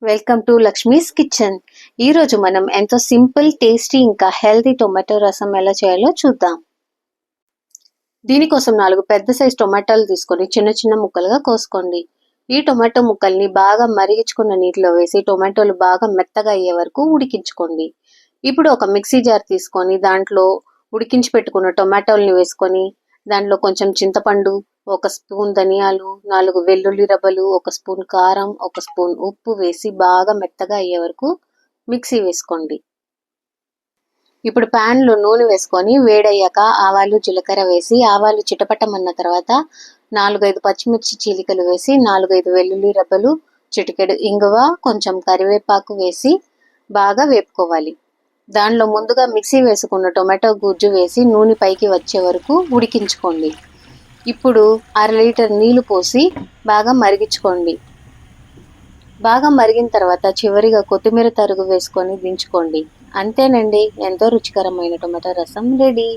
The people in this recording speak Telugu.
Welcome to Lakshmi's kitchen. ఈ రోజు మనం ఎంతో సింపుల్, టేస్టీ ఇంకా హెల్తీ టొమాటో రసం ఎలా చేయాలో చూద్దాం. దీనికోసం 4 పెద్ద సైజ్ టొమాటోలు తీసుకొని చిన్న చిన్న ముక్కలుగా కోసుకోండి. ఈ టొమాటో ముక్కల్ని బాగా మరిగించుకున్న నీటిలో వేసి టొమాటోలు బాగా మెత్తగా అయ్యే వరకు ఉడికించుకోండి. ఇప్పుడు ఒక మిక్సీ జార్ తీసుకొని దాంట్లో ఉడికించి పెట్టుకున్న టొమాటోల్ని వేసుకొని దాంట్లో కొంచెం చింతపండు, 1 స్పూన్ ధనియాలు, 4 వెల్లుల్లి రబ్బలు, 1 స్పూన్ కారం, 1 స్పూన్ ఉప్పు వేసి బాగా మెత్తగా అయ్యే వరకు మిక్సీ వేసుకోండి. ఇప్పుడు ప్యాన్లో నూనె వేసుకొని వేడయ్యాక ఆవాలు, జీలకర్ర వేసి ఆవాలు చిటపటమన్న తర్వాత 4-5 పచ్చిమిర్చి చీలికలు వేసి 4-5 వెల్లుల్లి రబ్బలు, చిటికెడు ఇంగువ, కొంచెం కరివేపాకు వేసి బాగా వేపుకోవాలి. దానిలో ముందుగా మిక్సీ వేసుకున్న టొమాటో గుజ్జు వేసి నూనె పైకి వచ్చే వరకు ఉడికించుకోండి. ఇప్పుడు 1/2 లీటర్ నీళ్లు పోసి బాగా మరిగించుకోండి. బాగా మరిగిన తర్వాత చివరిగా కొత్తిమీర తరుగు వేసుకొని దించుకోండి. అంతేనండి, ఎంతో రుచికరమైన టొమాటో రసం రెడీ.